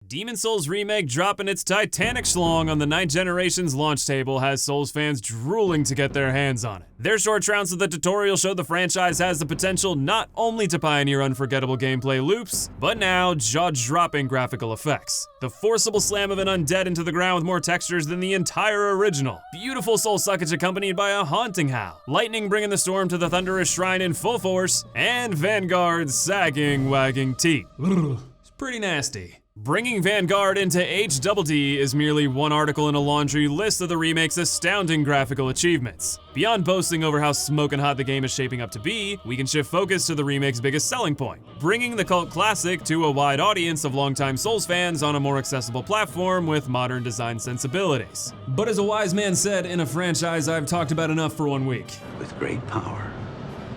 Demon's Souls Remake dropping its titanic schlong on the 9th generation's launch table has Souls fans drooling to get their hands on it. Their short rounds of the tutorial show the franchise has the potential not only to pioneer unforgettable gameplay loops, but now jaw-dropping graphical effects. The forcible slam of an undead into the ground with more textures than the entire original. Beautiful soul suckage accompanied by a haunting howl. Lightning bringing the storm to the thunderous shrine in full force, and Vanguard's sagging, wagging teeth. It's pretty nasty. Bringing Vanguard into HDD is merely one article in a laundry list of the remake's astounding graphical achievements. Beyond boasting over how smoking hot the game is shaping up to be, we can shift focus to the remake's biggest selling point, bringing the cult classic to a wide audience of longtime Souls fans on a more accessible platform with modern design sensibilities. But as a wise man said in a franchise I've talked about enough for 1 week. With great power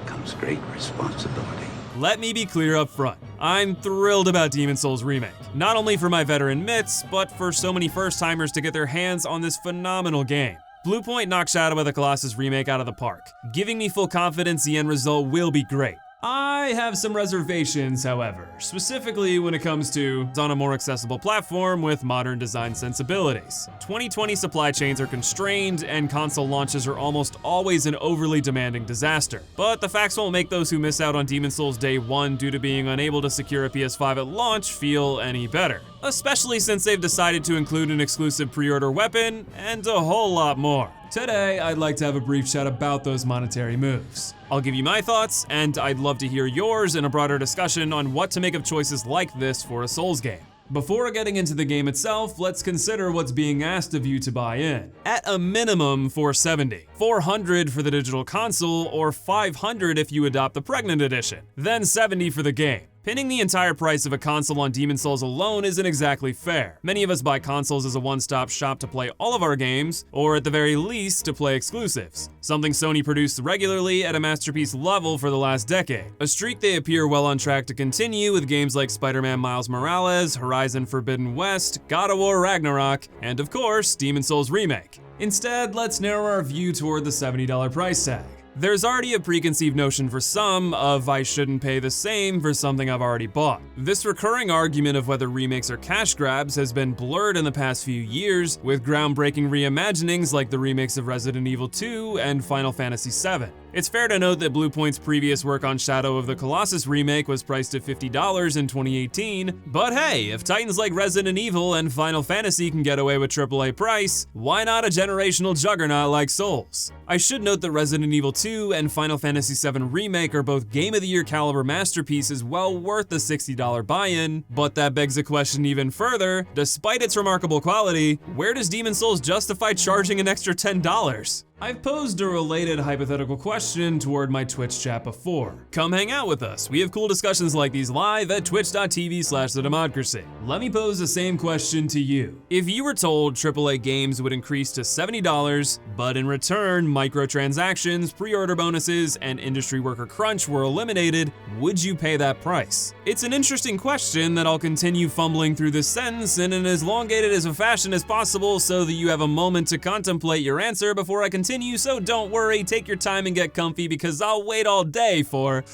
comes great responsibility. Let me be clear up front. I'm thrilled about Demon's Souls Remake. Not only for my veteran mitts, but for so many first-timers to get their hands on this phenomenal game. Bluepoint knocked Shadow of the Colossus Remake out of the park, giving me full confidence the end result will be great. I have some reservations, however, specifically when it comes to on a more accessible platform with modern design sensibilities. 2020 supply chains are constrained and console launches are almost always an overly demanding disaster. But the facts won't make those who miss out on Demon's Souls Day 1 due to being unable to secure a PS5 at launch feel any better. Especially since they've decided to include an exclusive pre-order weapon and a whole lot more. Today, I'd like to have a brief chat about those monetary moves. I'll give you my thoughts, and I'd love to hear yours in a broader discussion on what to make of choices like this for a Souls game. Before getting into the game itself, let's consider what's being asked of you to buy in. At a minimum, $470, $400 for the digital console, or $500 if you adopt the Pregnant Edition, then $70 for the game. Pinning the entire price of a console on Demon's Souls alone isn't exactly fair. Many of us buy consoles as a one-stop shop to play all of our games, or at the very least, to play exclusives. Something Sony produced regularly at a masterpiece level for the last decade. A streak they appear well on track to continue with games like Spider-Man Miles Morales, Horizon Forbidden West, God of War Ragnarok, and of course, Demon's Souls Remake. Instead, let's narrow our view toward the $70 price tag. There's already a preconceived notion for some of I shouldn't pay the same for something I've already bought. This recurring argument of whether remakes are cash grabs has been blurred in the past few years with groundbreaking reimaginings like the remakes of Resident Evil 2 and Final Fantasy VII. It's fair to note that Bluepoint's previous work on Shadow of the Colossus remake was priced at $50 in 2018, but hey, if titans like Resident Evil and Final Fantasy can get away with AAA price, why not a generational juggernaut like Souls? I should note that Resident Evil 2 and Final Fantasy VII Remake are both Game of the Year caliber masterpieces well worth the $60 buy-in, but that begs the question even further, despite its remarkable quality, where does Demon's Souls justify charging an extra $10? I've posed a related hypothetical question toward my Twitch chat before. Come hang out with us. We have cool discussions like these live at twitch.tv/thedemocracy. Let me pose the same question to you. If you were told AAA games would increase to $70, but in return, microtransactions, pre-order bonuses, and industry worker crunch were eliminated, would you pay that price? It's an interesting question that I'll continue fumbling through this sentence in as elongated as a fashion as possible so that you have a moment to contemplate your answer before I continue. So don't worry, take your time and get comfy because I'll wait all day for...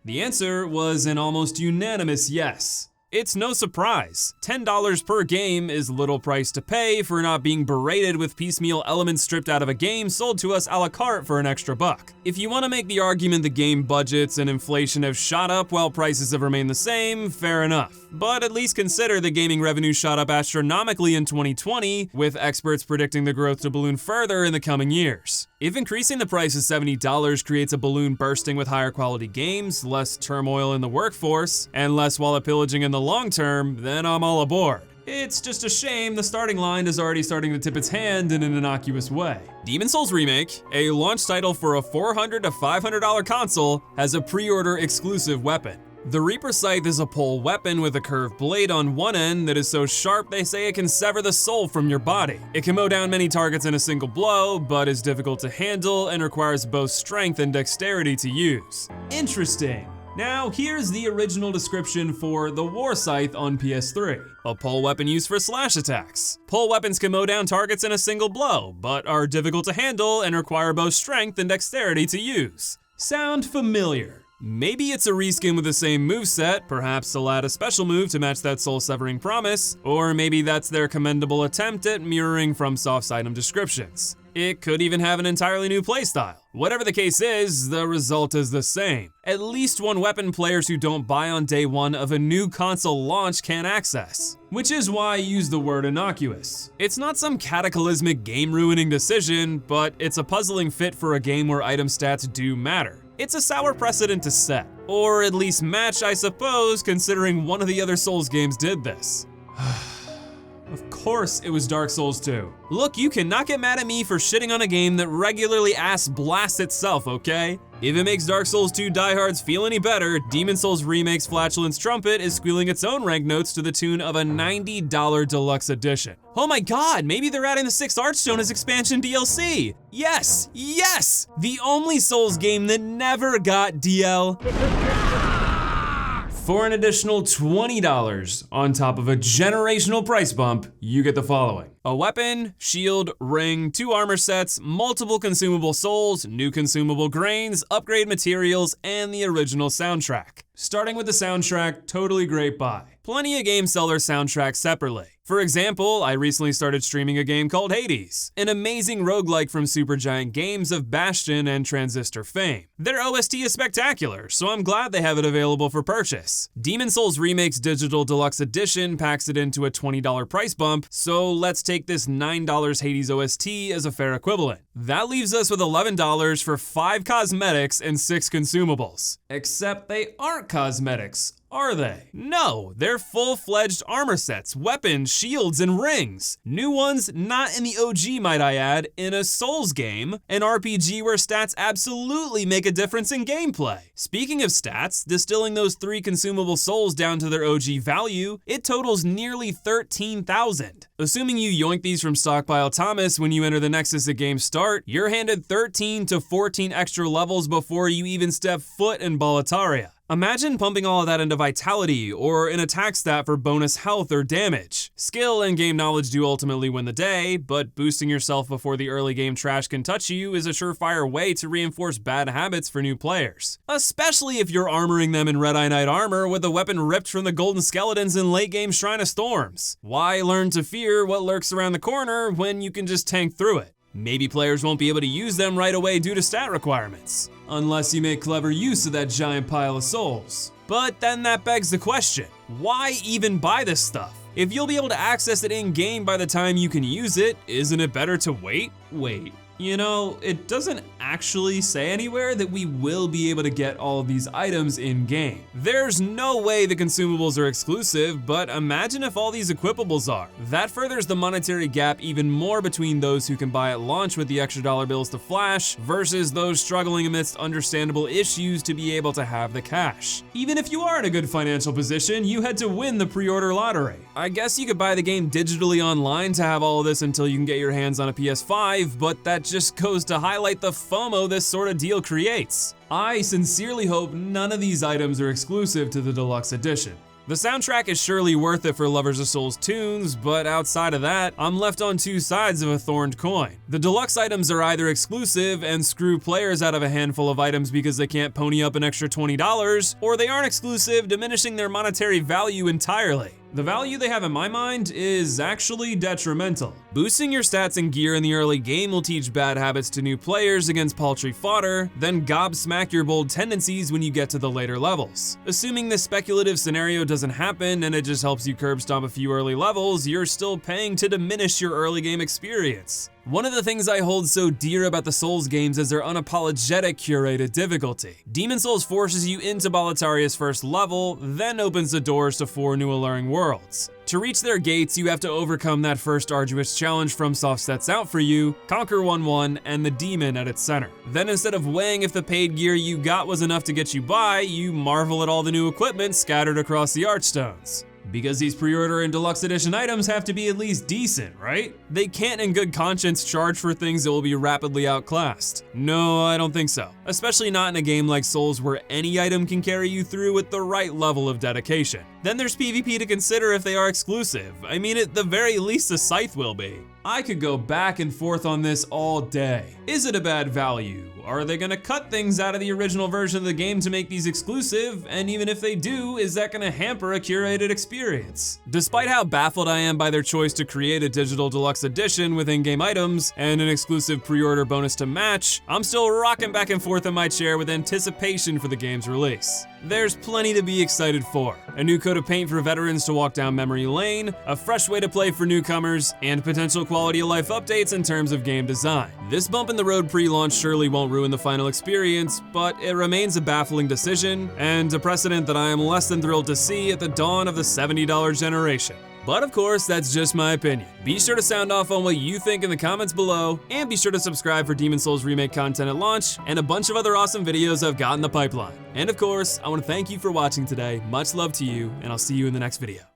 The answer was an almost unanimous yes. It's no surprise. $10 per game is little price to pay for not being berated with piecemeal elements stripped out of a game sold to us a la carte for an extra buck. If you want to make the argument the game budgets and inflation have shot up while prices have remained the same, fair enough. But at least consider the gaming revenue shot up astronomically in 2020, with experts predicting the growth to balloon further in the coming years. If increasing the price to $70 creates a balloon bursting with higher quality games, less turmoil in the workforce, and less wallet pillaging in the long term, then I'm all aboard. It's just a shame the starting line is already starting to tip its hand in an innocuous way. Demon's Souls Remake, a launch title for a $400 to $500 console, has a pre-order exclusive weapon. The Reaper Scythe is a pole weapon with a curved blade on one end that is so sharp they say it can sever the soul from your body. It can mow down many targets in a single blow, but is difficult to handle and requires both strength and dexterity to use. Interesting. Now, here's the original description for the War Scythe on PS3. A pole weapon used for slash attacks. Pole weapons can mow down targets in a single blow, but are difficult to handle and require both strength and dexterity to use. Sound familiar? Maybe it's a reskin with the same moveset, perhaps they'll add a special move to match that soul-severing promise, or maybe that's their commendable attempt at mirroring FromSoft's item descriptions. It could even have an entirely new playstyle. Whatever the case is, the result is the same. At least one weapon players who don't buy on day one of a new console launch can access. Which is why I use the word innocuous. It's not some cataclysmic game-ruining decision, but it's a puzzling fit for a game where item stats do matter. It's a sour precedent to set. Or at least match, I suppose, considering one of the other Souls games did this. Of course it was Dark Souls 2. Look, you cannot get mad at me for shitting on a game that regularly ass blasts itself, okay? If it makes Dark Souls 2 diehards feel any better, Demon Souls Remake's Flatulence Trumpet is squealing its own rank notes to the tune of a $90 deluxe edition. Oh my god, maybe they're adding the 6th Archstone as expansion DLC! Yes! Yes! The only Souls game that never got DL. For an additional $20 on top of a generational price bump, you get the following: a weapon, shield, ring, 2 armor sets, multiple consumable souls, new consumable grains, upgrade materials, and the original soundtrack. Starting with the soundtrack, totally great buy. Plenty of games sell their soundtracks separately. For example, I recently started streaming a game called Hades, an amazing roguelike from Supergiant Games of Bastion and Transistor fame. Their OST is spectacular, so I'm glad they have it available for purchase. Demon Souls Remake's Digital Deluxe Edition packs it into a $20 price bump, so let's take this $9 Hades OST as a fair equivalent. That leaves us with $11 for 5 cosmetics and 6 consumables. Except they aren't cosmetics, are they? No, they're full-fledged armor sets, weapons, shields, and rings. New ones not in the OG, might I add, in a Souls game, an RPG where stats absolutely make a difference in gameplay. Speaking of stats, distilling those 3 consumable souls down to their OG value, it totals nearly 13,000. Assuming you yoink these from Stockpile Thomas when you enter the Nexus at game start, you're handed 13 to 14 extra levels before you even step foot in Boletaria. Imagine pumping all of that into Vitality, or an attack stat for bonus health or damage. Skill and game knowledge do ultimately win the day, but boosting yourself before the early game trash can touch you is a surefire way to reinforce bad habits for new players. Especially if you're armoring them in Red Eye Knight armor with a weapon ripped from the Golden Skeletons in late game Shrine of Storms. Why learn to fear what lurks around the corner when you can just tank through it? Maybe players won't be able to use them right away due to stat requirements, unless you make clever use of that giant pile of souls. But then that begs the question, why even buy this stuff? If you'll be able to access it in-game by the time you can use it, isn't it better to wait? You know, it doesn't actually say anywhere that we will be able to get all of these items in-game. There's no way the consumables are exclusive, but imagine if all these equipables are. That furthers the monetary gap even more between those who can buy at launch with the extra dollar bills to flash, versus those struggling amidst understandable issues to be able to have the cash. Even if you are in a good financial position, you had to win the pre-order lottery. I guess you could buy the game digitally online to have all of this until you can get your hands on a PS5, but that just goes to highlight the FOMO this sort of deal creates. I sincerely hope none of these items are exclusive to the deluxe edition. The soundtrack is surely worth it for lovers of Souls tunes, but outside of that, I'm left on 2 sides of a thorned coin. The deluxe items are either exclusive and screw players out of a handful of items because they can't pony up an extra $20, or they aren't exclusive, diminishing their monetary value entirely. The value they have in my mind is actually detrimental. Boosting your stats and gear in the early game will teach bad habits to new players against paltry fodder, then gobsmack your bold tendencies when you get to the later levels. Assuming this speculative scenario doesn't happen and it just helps you curb stomp a few early levels, you're still paying to diminish your early game experience. One of the things I hold so dear about the Souls games is their unapologetic curated difficulty. Demon Souls forces you into Boletaria's first level, then opens the doors to 4 new alluring worlds. To reach their gates, you have to overcome that first arduous challenge FromSoft sets out for you, conquer 1-1, and the demon at its center. Then instead of weighing if the paid gear you got was enough to get you by, you marvel at all the new equipment scattered across the Archstones. Because these pre-order and deluxe edition items have to be at least decent, right? They can't in good conscience charge for things that will be rapidly outclassed. No, I don't think so. Especially not in a game like Souls where any item can carry you through with the right level of dedication. Then there's PvP to consider if they are exclusive. I mean, at the very least a scythe will be. I could go back and forth on this all day. Is it a bad value? Are they gonna cut things out of the original version of the game to make these exclusive? And even if they do, is that gonna hamper a curated experience? Despite how baffled I am by their choice to create a digital deluxe edition with in-game items and an exclusive pre-order bonus to match, I'm still rocking back and forth in my chair with anticipation for the game's release. There's plenty to be excited for. A new coat of paint for veterans to walk down memory lane, a fresh way to play for newcomers, and potential quality of life updates in terms of game design. This bump in the road pre-launch surely won't ruin the final experience, but it remains a baffling decision and a precedent that I am less than thrilled to see at the dawn of the $70 generation. But of course, that's just my opinion. Be sure to sound off on what you think in the comments below, and be sure to subscribe for Demon's Souls Remake content at launch, and a bunch of other awesome videos I've got in the pipeline. And of course, I want to thank you for watching today. Much love to you, and I'll see you in the next video.